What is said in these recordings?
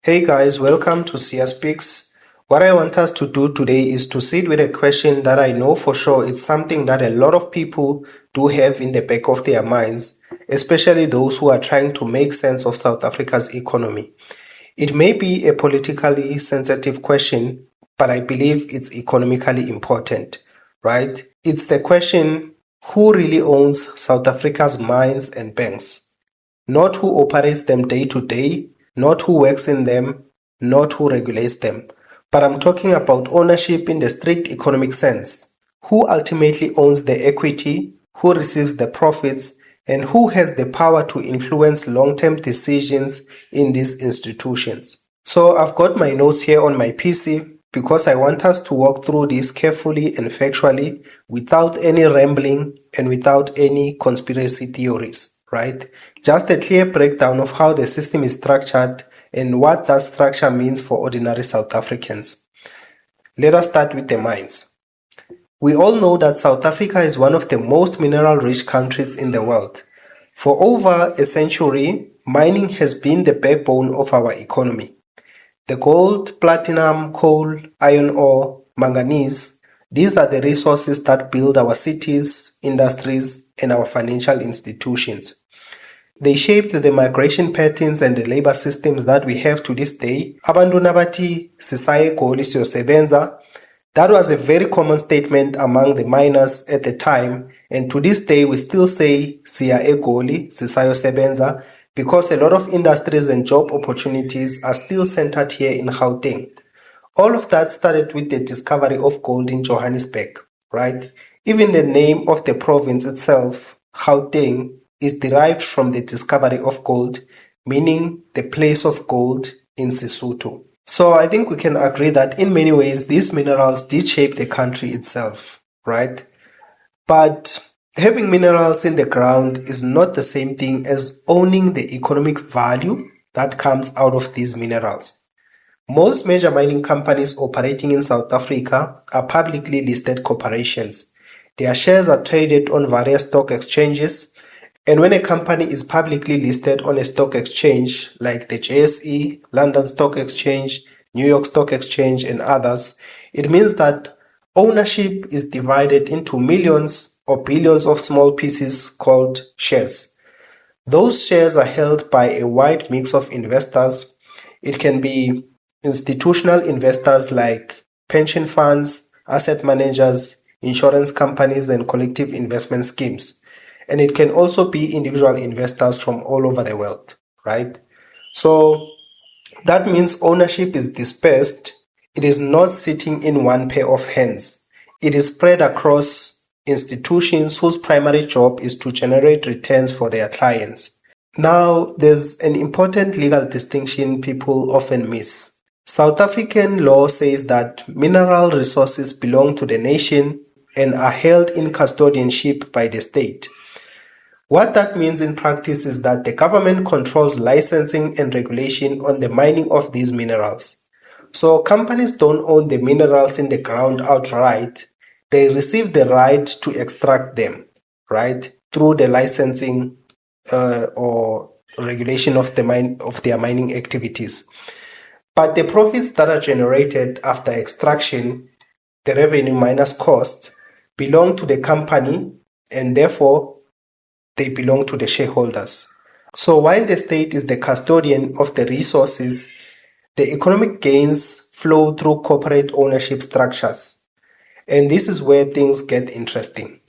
Hey guys, welcome to Sia Speaks. What I want us to do today is to sit with a question that I know for sure it's something that a lot of people do have in the back of their minds, especially those who are trying to make sense of South Africa's economy. It may be a politically sensitive question, but I believe it's economically important, right? It's the question, who really owns South Africa's mines and banks? Not who operates them day to day, not who works in them, not who regulates them. But I'm talking about ownership in the strict economic sense. Who ultimately owns the equity, who receives the profits, and who has the power to influence long-term decisions in these institutions. So I've got my notes here on my PC because I want us to walk through this carefully and factually without any rambling and without any conspiracy theories, right? Just a clear breakdown of how the system is structured and what that structure means for ordinary South Africans. Let us start with the mines. We all know that South Africa is one of the most mineral-rich countries in the world. For over a century, mining has been the backbone of our economy. The gold, platinum, coal, iron ore, manganese, these are the resources that build our cities, industries, and our financial institutions. They shaped the migration patterns and the labor systems that we have to this day. Abantu nabati sisaye egoli siyosebenza. That was a very common statement among the miners at the time, and to this day we still say siya egoli sisayosebenza because a lot of industries and job opportunities are still centered here in Gauteng. All of that started with the discovery of gold in Johannesburg, right? Even the name of the province itself, Gauteng, is derived from the discovery of gold, meaning the place of gold in Sesotho. So I think we can agree that in many ways these minerals did shape the country itself, right? But having minerals in the ground is not the same thing as owning the economic value that comes out of these minerals. Most major mining companies operating in South Africa are publicly listed corporations. Their shares are traded on various stock exchanges, and when a company is publicly listed on a stock exchange like the JSE, London Stock Exchange, New York Stock Exchange, and others, it means that ownership is divided into millions or billions of small pieces called shares. Those shares are held by a wide mix of investors. It can be institutional investors like pension funds, asset managers, insurance companies, and collective investment schemes. And it can also be individual investors from all over the world, right? So that means ownership is dispersed. It is not sitting in one pair of hands. It is spread across institutions whose primary job is to generate returns for their clients. Now, there's an important legal distinction people often miss. South African law says that mineral resources belong to the nation and are held in custodianship by the state. What that means in practice is that the government controls licensing and regulation on the mining of these minerals. So companies don't own the minerals in the ground outright. They receive the right to extract them, right, through the licensing or regulation of their mining activities. But the profits that are generated after extraction, the revenue minus costs, belong to the company, and therefore they belong to the shareholders. So while the state is the custodian of the resources, the economic gains flow through corporate ownership structures. And this is where things get interesting.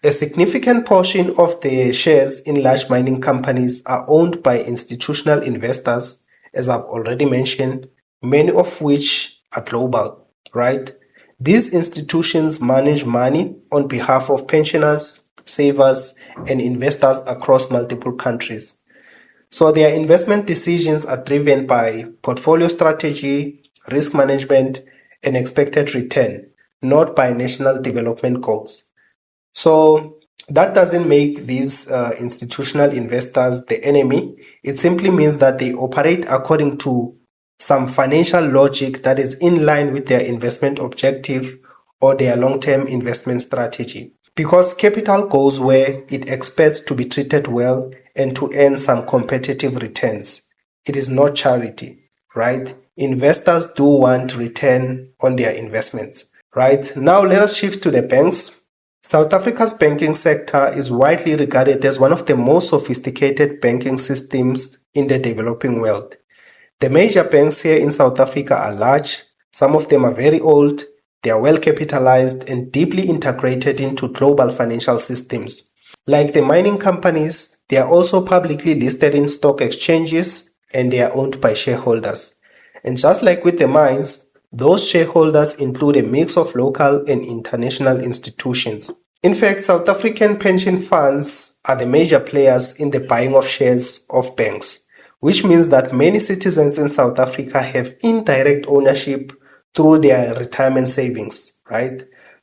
A significant portion of the shares in large mining companies are owned by institutional investors, as I've already mentioned, many of which are global, right? These institutions manage money on behalf of pensioners, savers, and investors across multiple countries. So their investment decisions are driven by portfolio strategy, risk management, and expected return, not by national development goals. So that doesn't make these institutional investors the enemy. It simply means that they operate according to some financial logic that is in line with their investment objective or their long-term investment strategy. Because capital goes where it expects to be treated well and to earn some competitive returns. It is not charity, right? Investors do want return on their investments, right? Now let us shift to the banks. South Africa's banking sector is widely regarded as one of the most sophisticated banking systems in the developing world. The major banks here in South Africa are large, some of them are very old, they are well capitalized and deeply integrated into global financial systems. Like the mining companies, they are also publicly listed in stock exchanges and they are owned by shareholders. And just like with the mines, those shareholders include a mix of local and international institutions. In fact, South African pension funds are the major players in the buying of shares of banks, which means that many citizens in South Africa have indirect ownership through their retirement savings, right?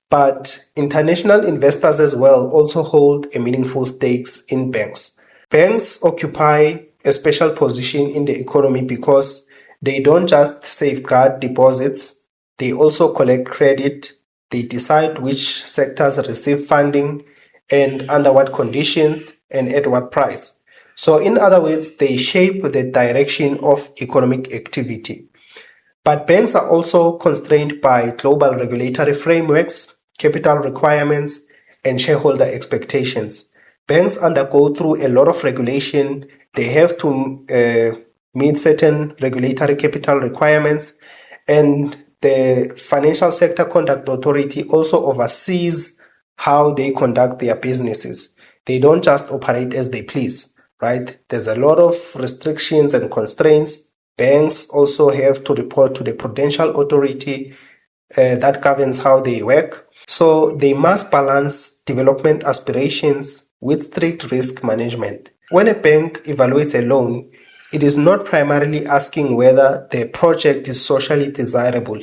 But international investors as well also hold a meaningful stakes in banks. Banks occupy a special position in the economy because they don't just safeguard deposits, they also collect credit, they decide which sectors receive funding and under what conditions and at what price. So, in other words, they shape the direction of economic activity. But banks are also constrained by global regulatory frameworks, capital requirements, and shareholder expectations. Banks undergo through a lot of regulation. They have to meet certain regulatory capital requirements, and the Financial Sector Conduct Authority also oversees how they conduct their businesses. They don't just operate as they please, right? There's a lot of restrictions and constraints. Banks also have to report to the Prudential Authority that governs how they work. So they must balance development aspirations with strict risk management. When a bank evaluates a loan, it is not primarily asking whether the project is socially desirable.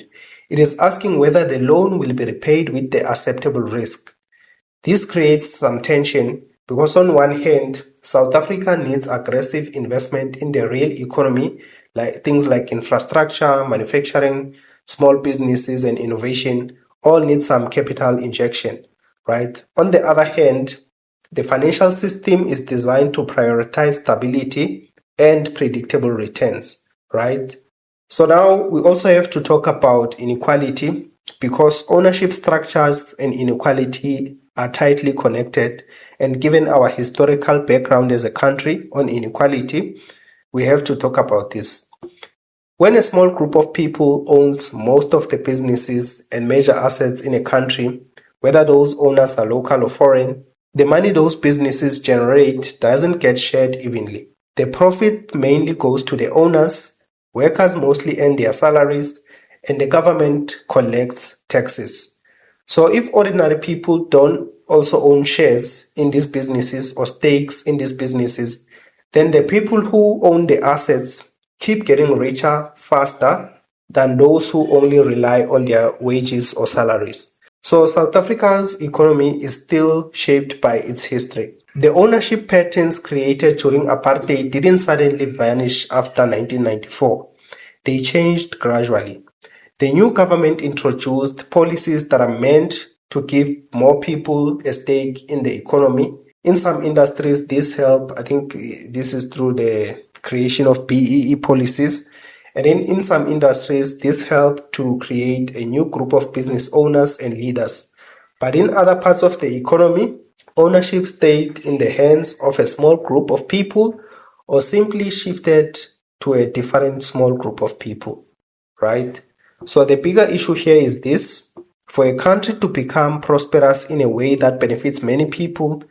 It is asking whether the loan will be repaid with the acceptable risk. This creates some tension because on one hand, South Africa needs aggressive investment in the real economy, like things like infrastructure, manufacturing, small businesses and innovation all need some capital injection, right? On the other hand, the financial system is designed to prioritize stability and predictable returns, right? So now we also have to talk about inequality because ownership structures and inequality are tightly connected. And given our historical background as a country on inequality, we have to talk about this. When a small group of people owns most of the businesses and major assets in a country, whether those owners are local or foreign, the money those businesses generate doesn't get shared evenly. The profit mainly goes to the owners, workers mostly earn their salaries, and the government collects taxes. So if ordinary people don't also own shares in these businesses or stakes in these businesses, then the people who own the assets keep getting richer faster than those who only rely on their wages or salaries. So South Africa's economy is still shaped by its history. The ownership patterns created during apartheid didn't suddenly vanish after 1994. They changed gradually. The new government introduced policies that are meant to give more people a stake in the economy. In some industries, this helped. I think this is through the creation of BEE policies. And then in some industries, this helped to create a new group of business owners and leaders. But in other parts of the economy, ownership stayed in the hands of a small group of people or simply shifted to a different small group of people, right? So the bigger issue here is this. For a country to become prosperous in a way that benefits many people,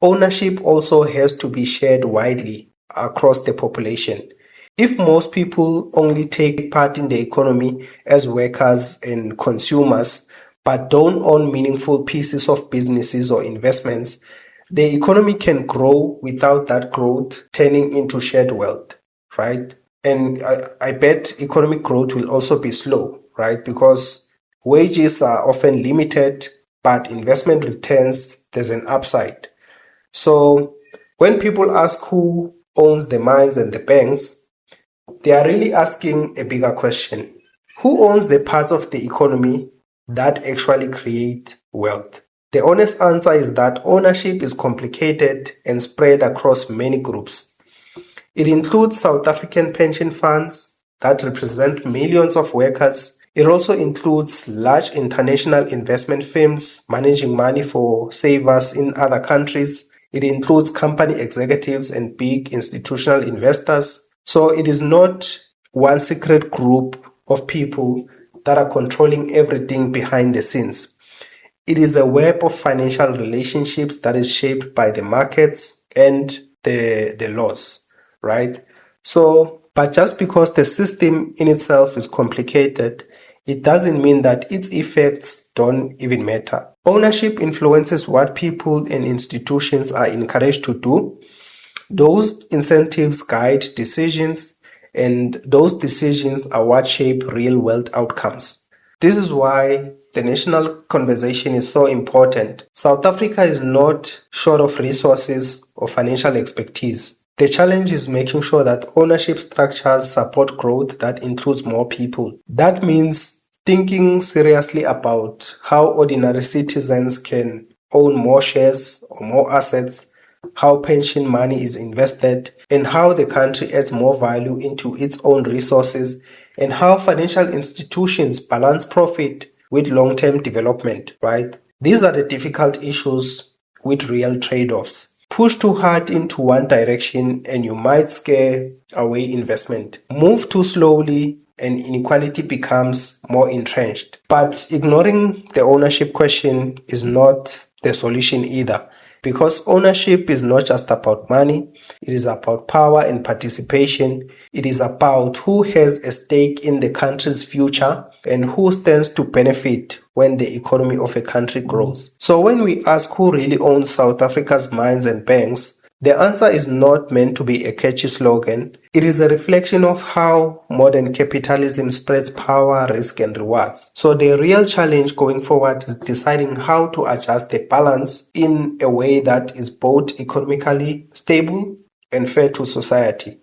ownership also has to be shared widely across the population. If most people only take part in the economy as workers and consumers, but don't own meaningful pieces of businesses or investments, the economy can grow without that growth turning into shared wealth, right? And I bet economic growth will also be slow, right? Because wages are often limited, but investment returns, there's an upside. So when people ask who owns the mines and the banks, they are really asking a bigger question. Who owns the parts of the economy that actually create wealth? The honest answer is that ownership is complicated and spread across many groups. It includes South African pension funds, that represent millions of workers. It also includes large international investment firms managing money for savers in other countries. It includes company executives and big institutional investors. So it is not one secret group of people that are controlling everything behind the scenes. It is a web of financial relationships that is shaped by the markets and the laws, right? So, but just because the system in itself is complicated, it doesn't mean that its effects don't even matter. Ownership influences what people and institutions are encouraged to do. Those incentives guide decisions, and those decisions are what shape real world outcomes. This is why the national conversation is so important. South Africa is not short of resources or financial expertise. The challenge is making sure that ownership structures support growth that includes more people. That means thinking seriously about how ordinary citizens can own more shares or more assets, how pension money is invested, and how the country adds more value into its own resources, and how financial institutions balance profit with long-term development, right? These are the difficult issues with real trade-offs. Push too hard into one direction and you might scare away investment. Move too slowly and inequality becomes more entrenched. But ignoring the ownership question is not the solution either. Because ownership is not just about money, it is about power and participation. It is about who has a stake in the country's future and who stands to benefit when the economy of a country grows. So when we ask who really owns South Africa's mines and banks, the answer is not meant to be a catchy slogan. It is a reflection of how modern capitalism spreads power, risk, and rewards. So the real challenge going forward is deciding how to adjust the balance in a way that is both economically stable and fair to society.